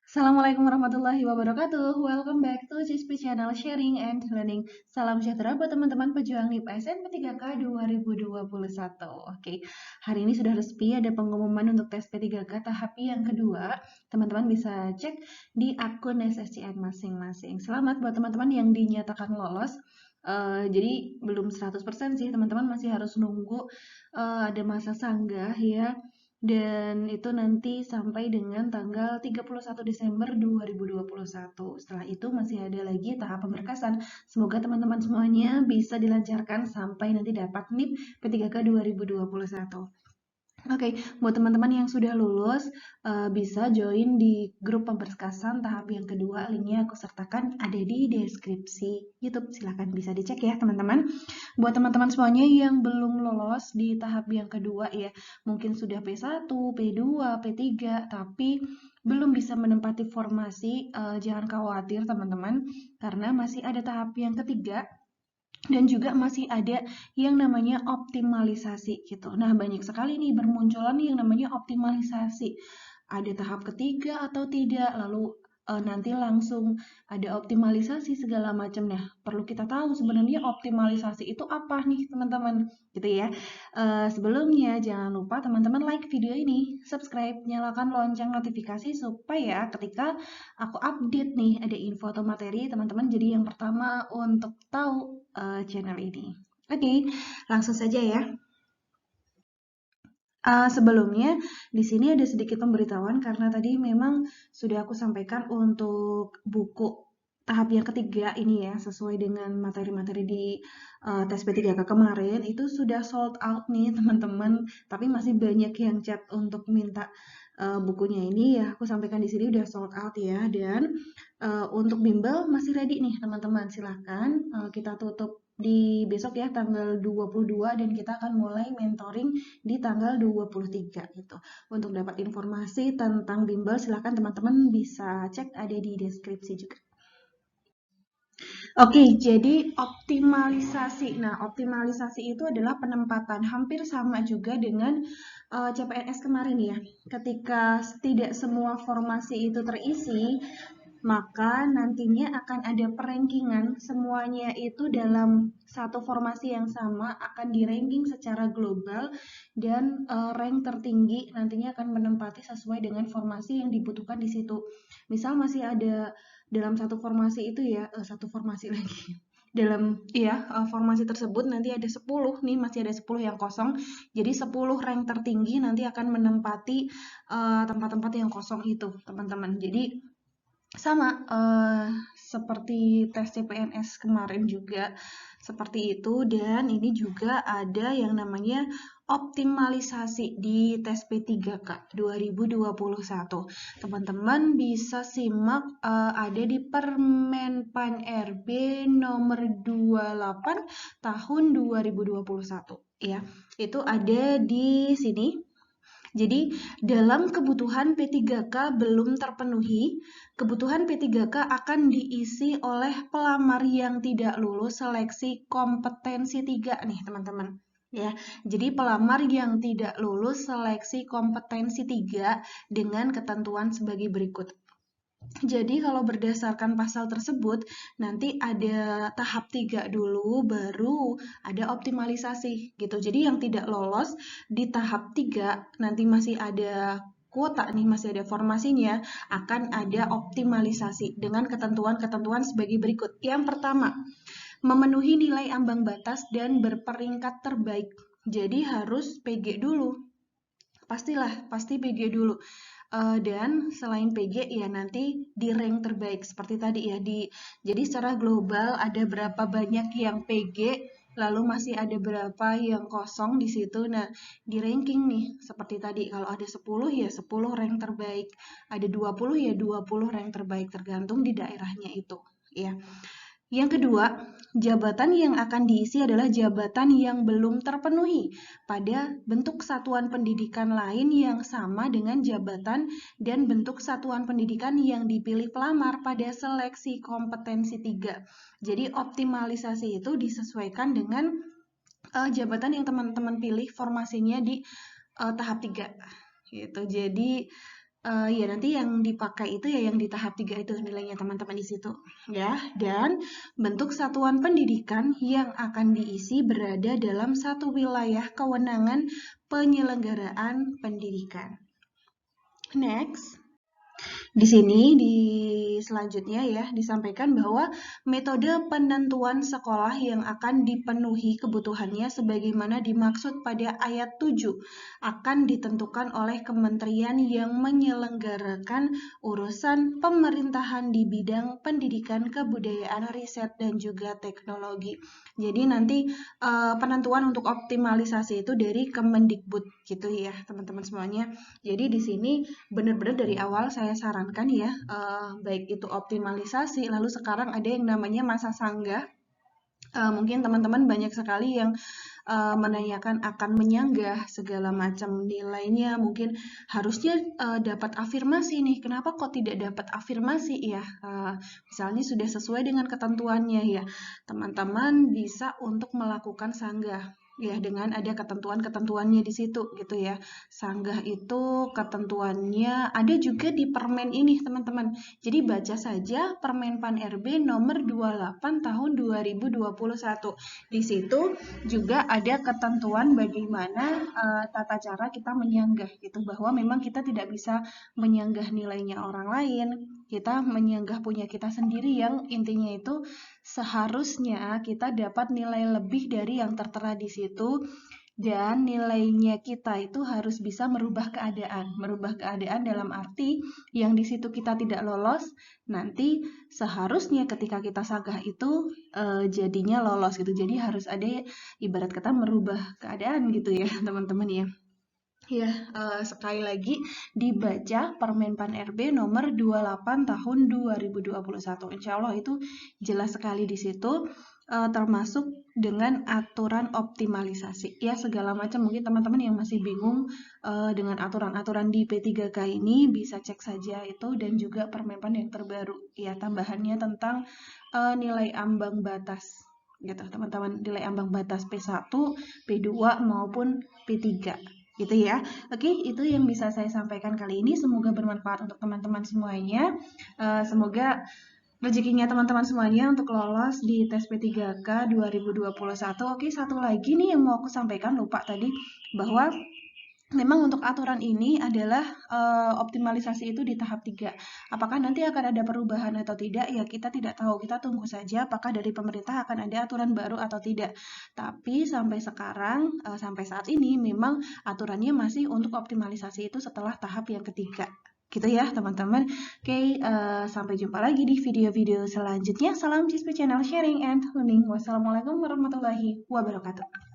Assalamualaikum warahmatullahi wabarakatuh. Welcome back to CSP Channel Sharing and Learning. Salam sejahtera buat teman-teman pejuang NIP SNP3K 2021. Oke, hari ini sudah resmi ada pengumuman untuk tes P3K tahap yang kedua. Teman-teman bisa cek di akun SSCN masing-masing. Selamat buat teman-teman yang dinyatakan lolos. Jadi belum 100% sih, teman-teman masih harus nunggu ada masa sanggah ya. Dan itu nanti sampai dengan tanggal 31 Desember 2021. Setelah itu masih ada lagi tahap pemberkasan. Semoga teman-teman semuanya bisa dilancarkan sampai nanti dapat NIP P3K 2021. Oke, buat teman-teman yang sudah lulus, bisa join di grup pemberkasan tahap yang kedua. Linknya aku sertakan ada di deskripsi YouTube. Silahkan bisa dicek ya teman-teman. Buat teman-teman semuanya yang belum lolos di tahap yang kedua ya, mungkin sudah P1, P2, P3, tapi belum bisa menempati formasi, jangan khawatir teman-teman, karena masih ada tahap yang ketiga dan juga masih ada yang namanya optimalisasi gitu. Nah, banyak sekali nih bermunculan yang namanya optimalisasi. Ada tahap ketiga atau tidak, lalu nanti langsung ada optimalisasi segala macam. Nah, perlu kita tahu sebenarnya optimalisasi itu apa nih, teman-teman, gitu ya. Sebelumnya jangan lupa teman-teman like video ini, subscribe, nyalakan lonceng notifikasi supaya ketika aku update nih ada info atau materi, teman-teman jadi yang pertama untuk tahu channel ini. Oke, langsung saja ya. Sebelumnya di sini ada sedikit pemberitahuan karena tadi memang sudah aku sampaikan untuk buku tahap yang ketiga ini ya, sesuai dengan materi-materi di tes P3K kemarin itu sudah sold out nih teman-teman, tapi masih banyak yang chat untuk minta bukunya ini ya, aku sampaikan di sini udah sold out ya. Dan untuk bimbel masih ready nih teman-teman, silahkan kita tutup di besok ya tanggal 22 dan kita akan mulai mentoring di tanggal 23 gitu. Untuk dapat informasi tentang bimbel silahkan teman-teman bisa cek ada di deskripsi juga. Oke, jadi optimalisasi. Nah, optimalisasi itu adalah penempatan hampir sama juga dengan CPNS kemarin ya. Ketika tidak semua formasi itu terisi, maka nantinya akan ada perankingan semuanya itu dalam satu formasi yang sama akan di-ranking secara global dan rank tertinggi nantinya akan menempati sesuai dengan formasi yang dibutuhkan di situ. Misal masih ada dalam satu formasi itu ya, satu formasi lagi. Dalam formasi tersebut nanti ada 10 nih, masih ada 10 yang kosong. Jadi 10 rank tertinggi nanti akan menempati tempat-tempat yang kosong itu, teman-teman. Jadi sama seperti tes CPNS kemarin juga seperti itu, dan ini juga ada yang namanya optimalisasi di tes P3K 2021. Teman-teman bisa simak ada di Permenpan RB nomor 28 tahun 2021 ya. Itu ada di sini. Jadi, dalam kebutuhan P3K belum terpenuhi, kebutuhan P3K akan diisi oleh pelamar yang tidak lulus seleksi kompetensi 3 nih, teman-teman. Ya, jadi pelamar yang tidak lulus seleksi kompetensi 3 dengan ketentuan sebagai berikut. Jadi kalau berdasarkan pasal tersebut, nanti ada tahap 3 dulu, baru ada optimalisasi gitu. Jadi yang tidak lolos di tahap 3, nanti masih ada kuota nih, masih ada formasinya, akan ada optimalisasi dengan ketentuan-ketentuan sebagai berikut. Yang pertama, memenuhi nilai ambang batas dan berperingkat terbaik. Jadi harus PG dulu. Pasti PG dulu. Dan selain PG ya nanti di rank terbaik seperti tadi ya, jadi secara global ada berapa banyak yang PG, lalu masih ada berapa yang kosong di situ. Nah, di ranking nih seperti tadi, kalau ada 10 ya 10 rank terbaik, ada 20 ya 20 rank terbaik, tergantung di daerahnya itu ya. Yang kedua, jabatan yang akan diisi adalah jabatan yang belum terpenuhi pada bentuk satuan pendidikan lain yang sama dengan jabatan dan bentuk satuan pendidikan yang dipilih pelamar pada seleksi kompetensi 3. Jadi optimalisasi itu disesuaikan dengan jabatan yang teman-teman pilih formasinya di tahap 3. Gitu. Jadi Ya nanti yang dipakai itu ya yang di tahap 3 itu nilainya teman-teman di situ ya. Dan bentuk satuan pendidikan yang akan diisi berada dalam satu wilayah kewenangan penyelenggaraan pendidikan. Next. Di sini di selanjutnya ya disampaikan bahwa metode penentuan sekolah yang akan dipenuhi kebutuhannya sebagaimana dimaksud pada ayat 7 akan ditentukan oleh kementerian yang menyelenggarakan urusan pemerintahan di bidang pendidikan, kebudayaan, riset, dan juga teknologi. Jadi nanti penentuan untuk optimalisasi itu dari Kemendikbud gitu ya teman-teman semuanya. Jadi di sini benar-benar dari awal saya sarankan ya, baik itu optimalisasi, lalu sekarang ada yang namanya masa sanggah. Mungkin teman-teman banyak sekali yang menanyakan akan menyanggah segala macam nilainya, mungkin harusnya dapat afirmasi nih, kenapa kok tidak dapat afirmasi ya? Misalnya sudah sesuai dengan ketentuannya ya, teman-teman bisa untuk melakukan sanggah ya dengan ada ketentuan-ketentuannya di situ gitu ya. Sanggah itu ketentuannya ada juga di permen ini teman-teman. Jadi baca saja Permen Pan RB nomor 28 tahun 2021. Di situ juga ada ketentuan bagaimana tata cara kita menyanggah gitu, bahwa memang kita tidak bisa menyanggah nilainya orang lain, kita menyanggah punya kita sendiri yang intinya itu seharusnya kita dapat nilai lebih dari yang tertera di situ dan nilainya kita itu harus bisa merubah keadaan dalam arti yang di situ kita tidak lolos, nanti seharusnya ketika kita sanggah itu jadinya lolos gitu. Jadi harus ada ibarat kata merubah keadaan gitu ya teman-teman ya. Ya, sekali lagi dibaca Permen Pan RB nomor 28 tahun 2021. Insya Allah itu jelas sekali di situ, termasuk dengan aturan optimalisasi. Ya, segala macam mungkin teman-teman yang masih bingung dengan aturan-aturan di P3K ini bisa cek saja itu dan juga Permen Pan yang terbaru. Ya, tambahannya tentang nilai ambang batas gitu teman-teman, nilai ambang batas P1, P2 maupun P3 gitu ya. Oke, itu yang bisa saya sampaikan kali ini. Semoga bermanfaat untuk teman-teman semuanya. Semoga rezekinya teman-teman semuanya untuk lolos di tes P3K 2021. Oke, satu lagi nih yang mau aku sampaikan, lupa tadi, bahwa memang untuk aturan ini adalah optimalisasi itu di tahap 3. Apakah nanti akan ada perubahan atau tidak? Ya kita tidak tahu, kita tunggu saja apakah dari pemerintah akan ada aturan baru atau tidak. Tapi sampai sekarang, sampai saat ini memang aturannya masih untuk optimalisasi itu setelah tahap yang ketiga. Gitu ya teman-teman. Oke, sampai jumpa lagi di video-video selanjutnya. Salam CISP Channel Sharing and Learning. Wassalamualaikum warahmatullahi wabarakatuh.